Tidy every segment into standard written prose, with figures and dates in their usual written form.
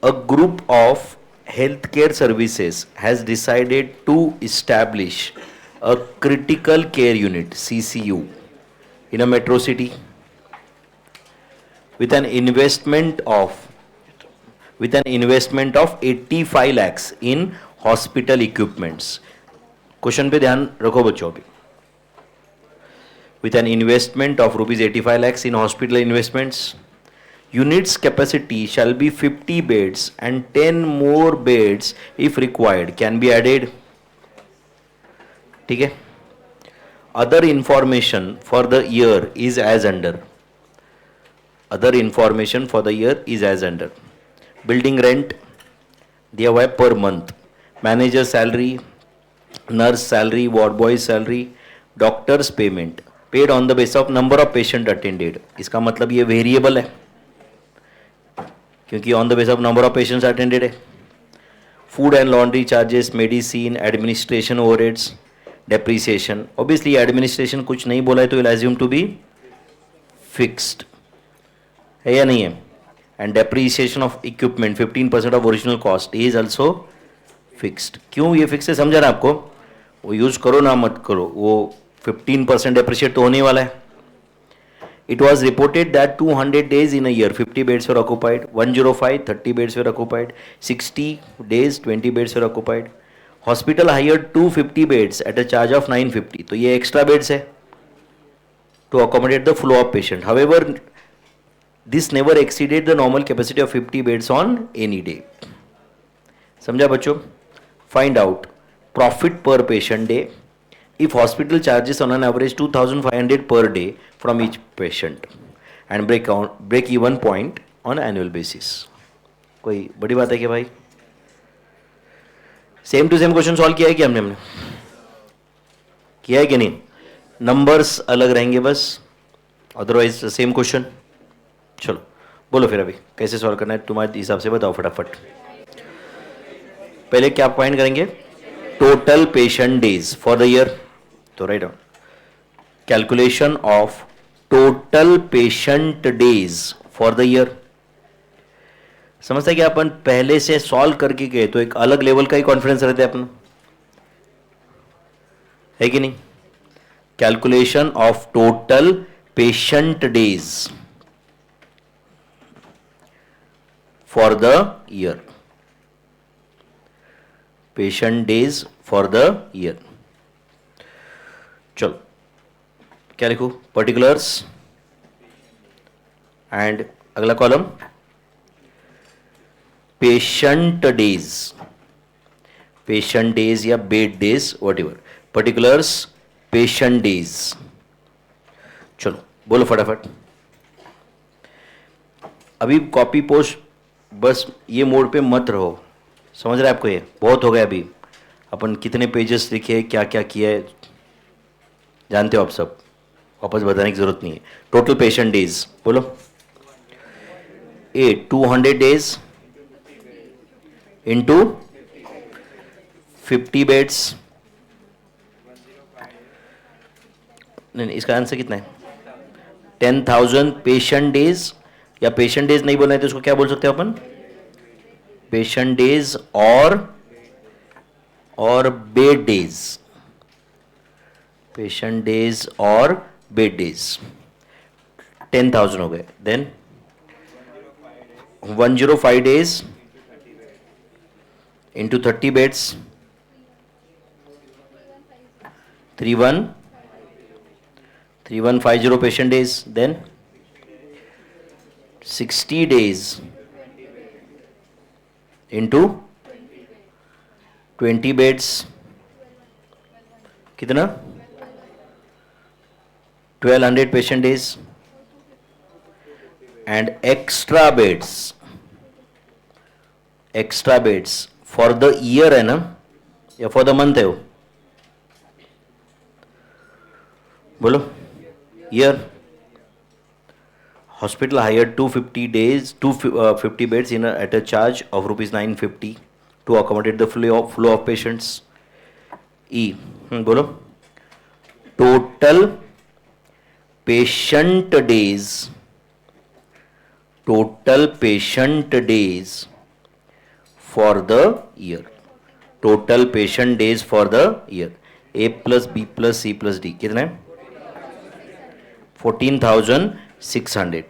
A group of healthcare services has decided to establish a critical care unit CCU in a metro city with an investment of 85 lakhs in hospital equipments. Question पे ध्यान रखो बच्चों अभी. With an investment of rupees 85 lakhs in hospital investments, unit's capacity shall be 50 beds and 10 more beds if required can be added. ठीक है. Other information for the year is as under. Other information for the year is as under. Building rent दिया हुआ है per month. Manager salary, nurse salary, ward boy salary, doctor's payment paid on the basis of number of patient attended. इसका मतलब ये variable है क्योंकि on the base of number of patients attended है. Food and laundry charges, medicine, administration overheads, depreciation. Obviously administration कुछ नहीं बोला है तो will assume to be fixed है या नहीं है. And depreciation of equipment 15% of original cost is also fixed. क्यों ये फिक्स है समझा ना आपको. वो यूज करो ना मत करो, वो 15% डेप्रिशिएट तो होने वाला है. It was reported that 200 days in a year 50 beds were occupied, 105 30 beds were occupied, 60 days 20 beds were occupied. Hospital hired 250 beds at a charge of 950. तो ये extra beds है to accommodate the flow of patient. However, this never exceeded the normal capacity of 50 beds on any day. समझा बच्चों. Find out profit per patient day if hospital charges on an average 2,500 per day from each patient and break even point on annual basis. कोई बड़ी बात है क्या भाई. Same to same question solve किया है कि हमने किया है कि नहीं. नंबर्स अलग रहेंगे बस, अदरवाइज सेम क्वेश्चन. चलो बोलो फिर अभी कैसे सॉल्व करना है तुम्हारे हिसाब से बताओ फटाफट. पहले क्या फाइंड करेंगे. Total patient days for the year. तो write down calculation of total patient days for the year. समझता है कि अपन पहले से सॉल्व करके गए तो एक अलग लेवल का ही कॉन्फिडेंस रहता है अपना, है कि नहीं. Calculation of total patient days for the year. Patient days for the year. चलो क्या लिखूं. पर्टिकुलर्स एंड अगला column patient days. Patient days या bed days whatever. Particulars patient days. चलो बोलो फटाफट. अभी कॉपी पोस्ट बस ये मोड पे मत रहो. समझ रहे हैं आपको. ये बहुत हो गया. अभी अपन कितने पेजेस लिखे, क्या क्या किया है जानते हो आप सब. वापस बताने की जरूरत नहीं है. टोटल पेशेंट डेज बोलो. 200 डेज इंटू 50 बेड्स. नहीं, इसका आंसर कितना है. 10,000 पेशेंट डेज. या पेशेंट डेज नहीं बोलना है तो इसको क्या बोल सकते हो अपन. पेशेंट डेज और बेड डेज. पेशेंट डेज और बेड डेज 10,000 हो गए. Then 105 days into 30 beds 3150 patient days. Then 60 days into 20 beds कितना 1200 patient days. And extra beds for the year है ना या फॉर द मंथ है वो. बोलो. Year. Hospital hired 250 beds at a charge of rupees 950 to accommodate the flow of patients. E. बोलो. Total patient days for the year, total patient days for the year, A plus B plus C plus D कितना है? 14,600.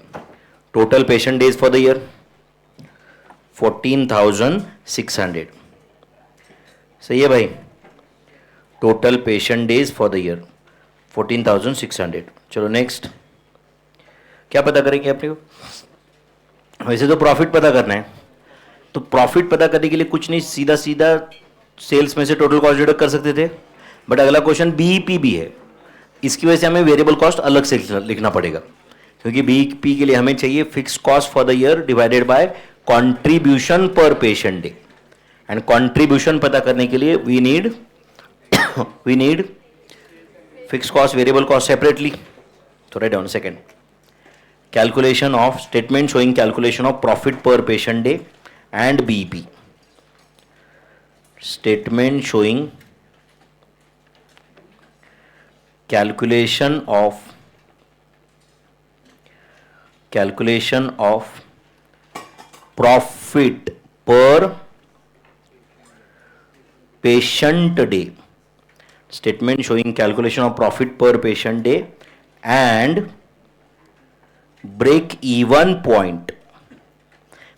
Total patient days for the year 14,600. सही है भाई? Total patient days for the year 14,600. चलो next, क्या पता करेंगे अपने को? वैसे तो प्रॉफिट पता करना है, तो प्रॉफिट पता करने के लिए कुछ नहीं, सीधा सीधा सेल्स में से टोटल कॉस्ट डिडक्ट कर सकते थे, बट अगला क्वेश्चन बीईपी भी है, इसकी वजह से हमें वेरिएबल कॉस्ट अलग से लिखना पड़ेगा, क्योंकि बीईपी के लिए हमें चाहिए fix cost for the year divided by contribution per patient day, and contribution पता करने के लिए we need fix cost variable cost separately. तो write down second, calculation of statement showing calculation of profit per patient day and BEP. Statement showing calculation of profit per patient day. Statement showing calculation of profit per patient day and break even point.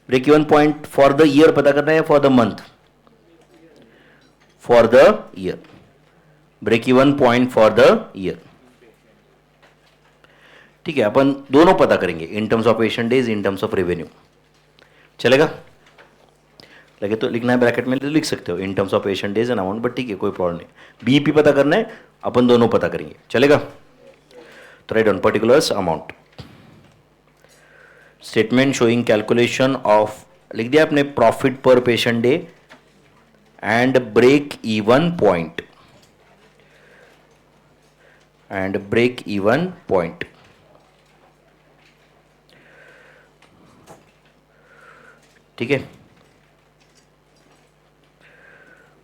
Break even point for the year पता करना है, for the month, for the year, break even point for the year. ठीक है, अपन दोनों पता करेंगे, in terms of patient days, in terms of revenue. चलेगा? लगे तो लिखना है ब्रैकेट में तो लिख सकते हो, इन terms of patient days and amount, but ठीक है, कोई प्रॉब्लम नहीं. बीईपी पता करना है, अपन दोनों पता करेंगे. चलेगा? तो write on particulars amount. Statement showing calculation of, लिख दिया आपने, profit per patient day and break even point, and break even point. ठीक है,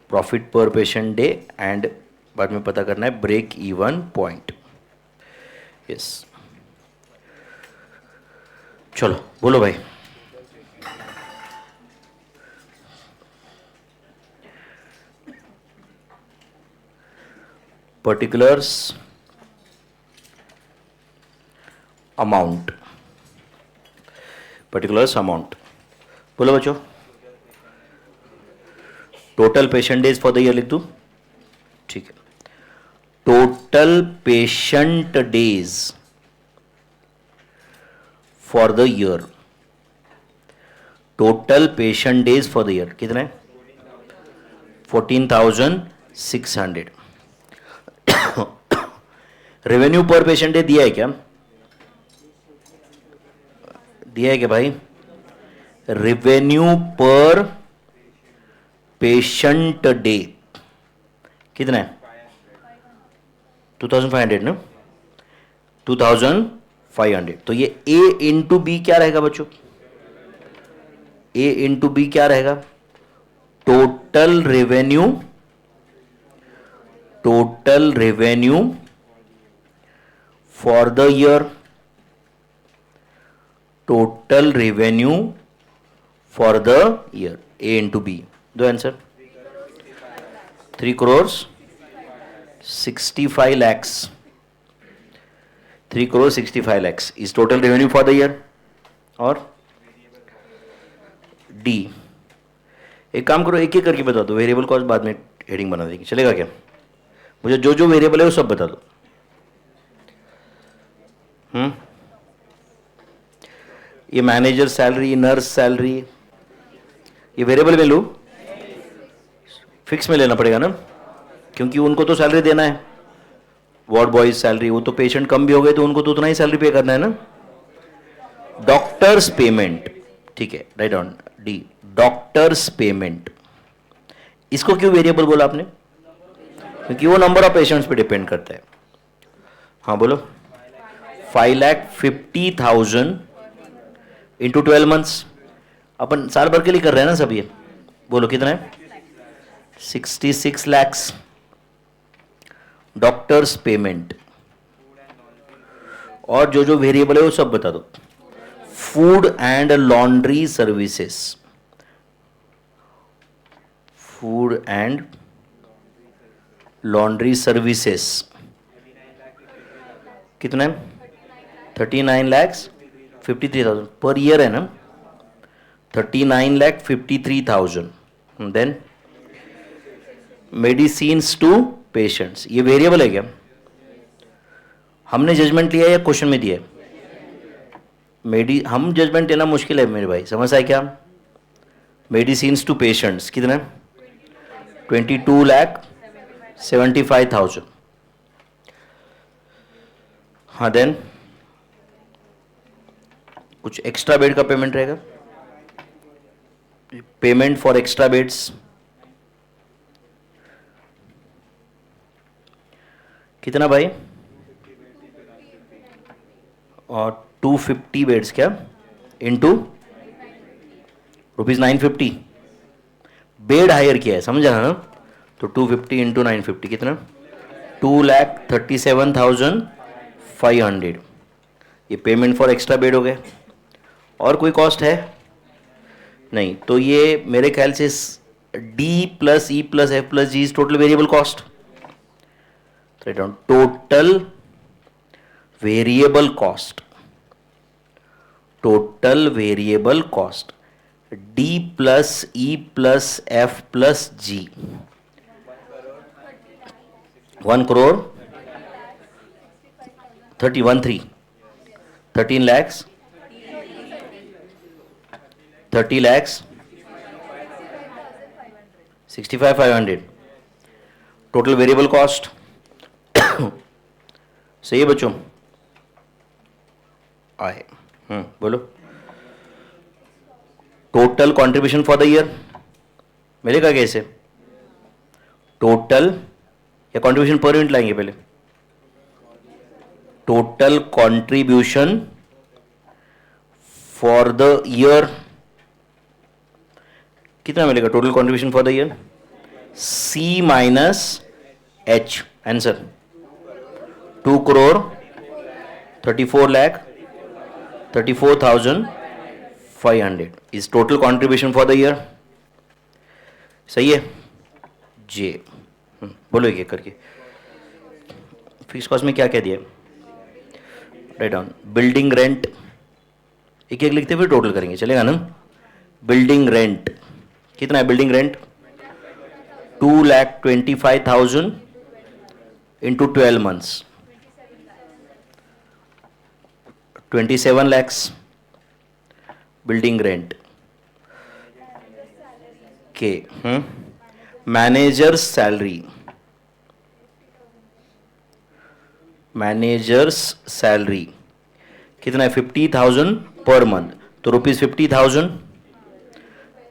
profit per patient day and बाद में पता करना है ब्रेक इवन पॉइंट. यस, चलो बोलो भाई. पर्टिकुलर्स अमाउंट, पर्टिकुलर्स अमाउंट बोलो बच्चों. Total patient days for the year लिख दूं? ठीक है, total patient days for the year, total patient days for the year कितना है? 14,600. रेवेन्यू पर पेशेंट डे दिया है क्या? दिया है क्या भाई? रेवेन्यू पर पेशेंट डे कितना है? 2,500 ना, 2,500. तो ये A इंटू बी क्या रहेगा बच्चों? A इंटू बी क्या रहेगा? Total revenue for the year, total revenue for the year, A into B. दो answer, 3 crores 65 lakhs. 3 crores 65 lakhs is total revenue for the year. और D, एक काम करो, एक एक करके बता दो, वेरिएबल कॉस्ट बाद में हेडिंग बना देंगे. चलेगा क्या? मुझे जो जो वेरिएबल है वो सब बता दो. ये मैनेजर सैलरी, नर्स सैलरी, ये वेरिएबल में लूँ? फिक्स में लेना पड़ेगा ना, क्योंकि उनको तो सैलरी देना है. वार्ड बॉयज सैलरी, वो तो पेशेंट कम भी हो गए तो उनको तो उतना ही सैलरी पे करना है ना. डॉक्टर्स पेमेंट, ठीक है, right on D, doctors payment. इसको क्यों वेरिएबल बोला आपने? क्योंकि वो नंबर ऑफ पेशेंट्स पे डिपेंड करता है. हाँ बोलो. 5,50,000 इंटू 12 मंथ्स, अपन साल भर के लिए कर रहे हैं ना सब. ये बोलो कितना है? 66 lakhs डॉक्टर्स पेमेंट. और जो जो वेरिएबल है वो सब बता दो. Food and laundry services, food and laundry services कितना है? 39,53,000 पर ईयर है ना? 39,53,000. देन मेडिसिन्स टू पेशेंट्स, ये वेरिएबल है क्या? हमने जजमेंट लिया या क्वेश्चन में दिया है? हम जजमेंट लेना मुश्किल है मेरे भाई, समझ आए क्या? मेडिसिन्स टू पेशेंट्स कितना है? 22,75,000. हाँ, देन कुछ एक्स्ट्रा बेड का पेमेंट रहेगा, पेमेंट फॉर एक्स्ट्रा बेड्स कितना भाई? और 250 बेड्स क्या इंटू ₹950 बेड हायर किया है, समझा ना? तो 250 इंटू 950 कितना? 2,37,500. ये पेमेंट फॉर एक्स्ट्रा बेड हो गए. और कोई कॉस्ट है नहीं, तो ये मेरे ख्याल से D plus E plus F plus G is total variable cost. Total variable cost, total variable cost D plus E plus F plus G 1 crore 13 lakhs 30 lakhs 65,500 total variable cost. सही है बच्चों? आए बोलो. Total contribution for the year मिलेगा कैसे? Total या contribution per unit लाएंगे पहले? Total contribution for the year कितना मिलेगा? Total contribution for the year C minus H. Answer 2 crore 34,34,500 is total contribution for the year. सही है जे? बोलो ये करके. फिक्स कॉस्ट में क्या क्या दिया? Write down. बिल्डिंग रेंट एक एक लिखते हुए टोटल करेंगे, चलेगा ना? बिल्डिंग रेंट कितना है? Building rent 2,25,000 into 12 months 27 lakhs building rent के. मैनेजर्स सैलरी, मैनेजर्स सैलरी कितना है? 50,000 पर मंथ. तो ₹50,000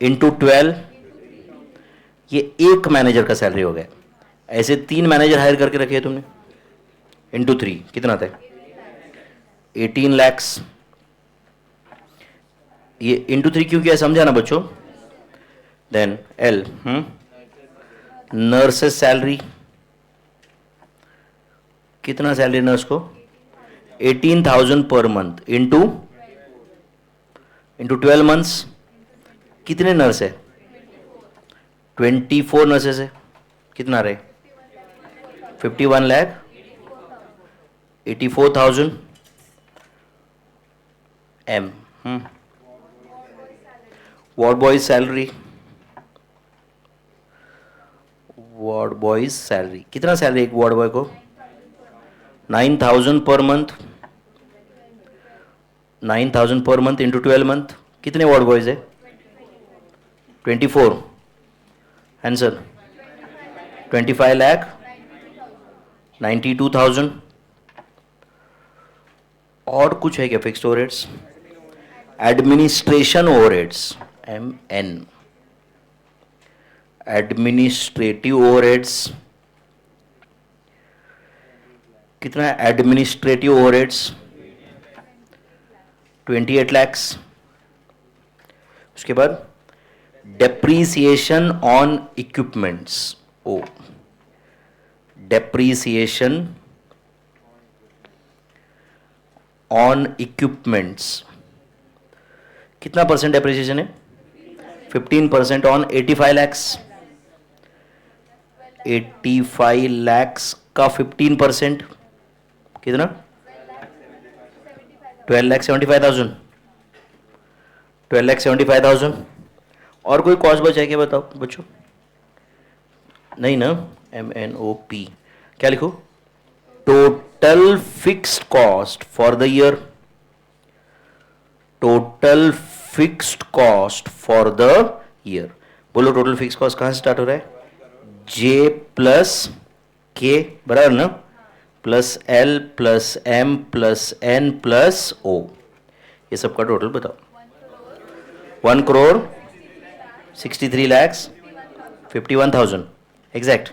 इंटू 12, ये एक मैनेजर का सैलरी हो गया. ऐसे 3 मैनेजर हायर करके रखे तुमने, इंटू 3 कितना आता है? 18 lakhs. ये इंटू 3 क्यों किया समझा ना बच्चों? देन L नर्सेस सैलरी कितना सैलरी नर्स को? 18,000 पर मंथ इंटू 12 months कितने नर्स है? 24 नर्सेस है. कितना रहे? 51,84,000 M. Ward boys salary, ward boys salary कितना सैलरी एक वार्ड बॉय को? 9,000 per month. 9,000 per month into 12 month कितने वार्ड बॉयज है? 24. आंसर 25,92,000. और कुछ है क्या? Fixed overheads, administration overheads MN, administrative overheads कितना है? Administrative overheads 28 lakhs. उसके बाद depreciation on equipments O, depreciation on equipments कितना परसेंट डेप्रीसिएशन है? 15% ऑन 85 lakhs. 85 lakhs का 15%, कितना? 12,75,000, 12,75,000। और कोई कॉस्ट बचा है क्या, बताओ बच्चों? नहीं ना? MNOP क्या लिखो? Total fixed cost for the year, total fixed cost for the year. बोलो टोटल फिक्स्ड कॉस्ट कहां से स्टार्ट हो रहा है? J प्लस K, बराबर ना? Plus L plus M plus N plus O, ये सबका टोटल बताओ। 1,63,51,000 एग्जैक्ट।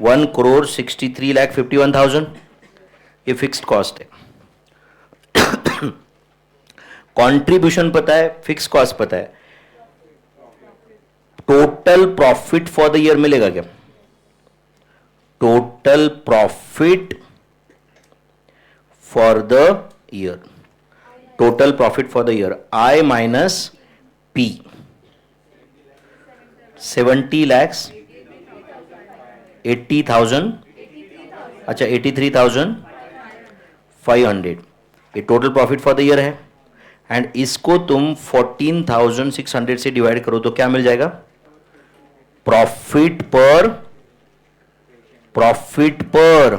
1,63,51,000 ये फिक्स्ड कॉस्ट है। कंट्रीब्यूशन पता है, फिक्स कॉस्ट पता है, total profit for the year मिलेगा क्या? Total profit for the year, total profit for the year I minus P, 70 lakhs 80,000, अच्छा 83,500, ये total profit for the year है। एंड इसको तुम 14,600 से डिवाइड करो तो क्या मिल जाएगा? Profit per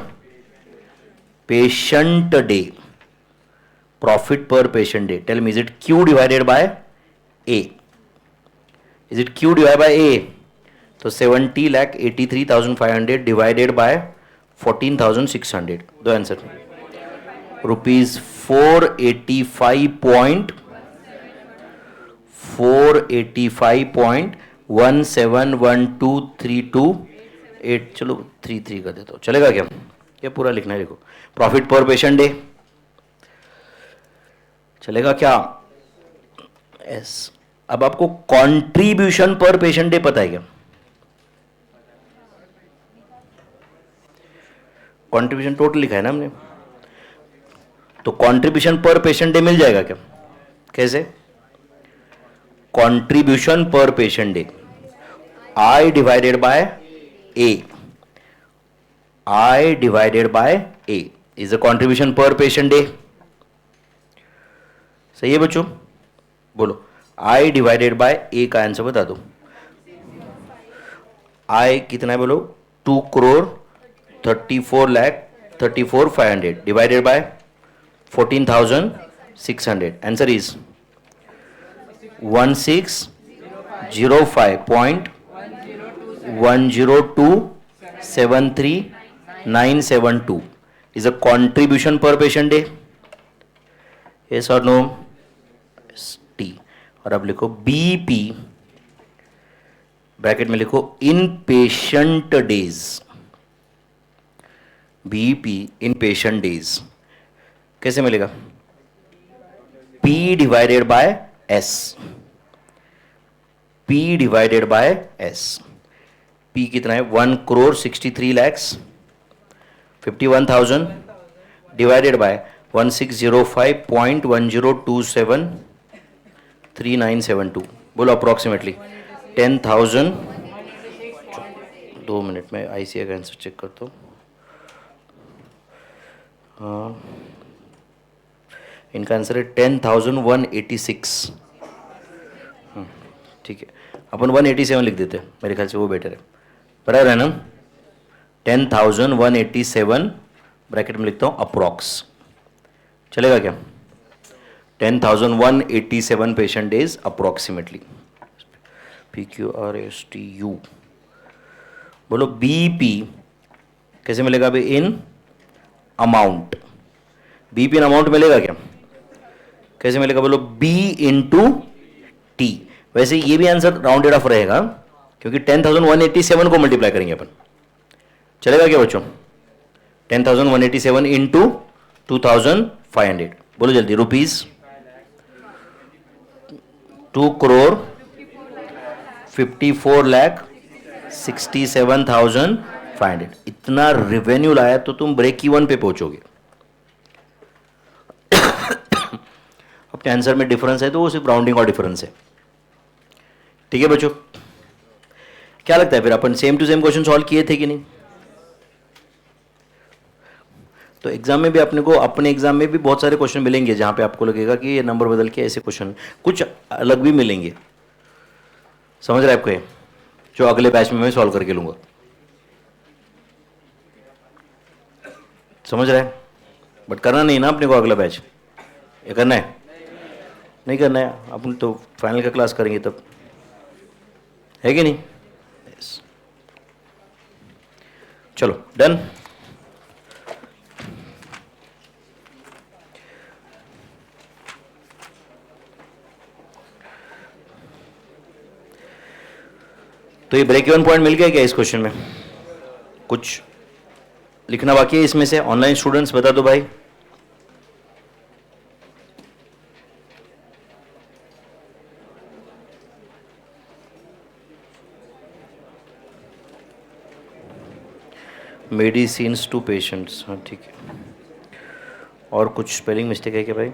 patient day, profit per patient day. Tell me, is it Q divided by A? Is it Q divide by A? तो 70,83,500 डिवाइडेड बाय 14,600, दो आंसर। रुपीज 485.171232 चलो 33 कर देता हूं, चलेगा क्या? क्या पूरा लिखना है? देखो प्रॉफिट पर पेशेंट डे चलेगा क्या? यस। अब आपको कंट्रीब्यूशन पर पेशेंट डे पता है क्या? कंट्रीब्यूशन टोटल लिखा है ना हमने, तो contribution per patient day meal जाएगा क्या? कैसे? Contribution per patient day I divided by A, I divided by A is a contribution per patient day. सही है बच्चों? बोलो I डिवाइडेड बाय A का आंसर बता दो। I कितना है बोलो? 2,34,34,500 divided by 14,600, answer is 1605.10273,972 is a contribution per patient day. Yes or no? T। और अब लिखो BP, ब्रैकेट में लिखो इन पेशेंट डेज, BP इन पेशेंट डेज कैसे मिलेगा? P divided by S, P divided by S। P कितना है? 1,63,51,000 डिवाइडेड बाय 1605.10273972, बोलो अप्रोक्सीमेटली 10,000। 2 मिनट में ICA का आंसर चेक करता हूँ। हाँ, इनका आंसर है 10,186। ठीक है, अपन 187 लिख देते हैं, मेरे ख्याल से वो बेटर है, बराबर है ना? 10,187 ब्रैकेट में लिखता हूँ अप्रोक्स, चलेगा क्या? 10,187 पेशेंट डेज अप्रोक्सीमेटली। PQRSTU, बोलो BP कैसे मिलेगा अभी? In amount, BP in amount मिलेगा क्या? कैसे मिलेगा बोलो? B into T। वैसे ये भी आंसर राउंडेड ऑफ रहेगा क्योंकि 10,187 को मल्टीप्लाई करेंगे अपन, चलेगा क्या बच्चों? 10,187 इंटू 2,500, बोलो जल्दी। रुपीज 2,54,67,500, इतना रेवेन्यू लाया तो तुम ब्रेक इवन पे पहुंचोगे। अपने आंसर में डिफरेंस है तो वो सिर्फ राउंडिंग और डिफरेंस है, ठीक है बच्चों? क्या लगता है फिर अपन same to same question solve किए थे कि नहीं? तो एग्जाम में भी अपने को, अपने एग्जाम में भी बहुत सारे क्वेश्चन मिलेंगे जहां पे आपको लगेगा कि ये नंबर बदल के ऐसे क्वेश्चन, कुछ अलग भी मिलेंगे। समझ रहे हैं आपको ये? जो अगले बैच में मैं सॉल्व करके लूंगा। समझ रहे हैं? बट करना नहीं ना अपने को अगला बैच, ये करना है? नहीं करना है, अपन तो फाइनल का क्लास करेंगे तब, है कि नहीं? yes. चलो डन। तो ये ब्रेक इवन पॉइंट मिल गया क्या इस क्वेश्चन में? कुछ लिखना बाकी है इसमें से? ऑनलाइन स्टूडेंट्स बता दो भाई। मेडिसिन्स टू पेशेंट्स, हाँ ठीक है। और कुछ स्पेलिंग मिस्टेक है क्या भाई?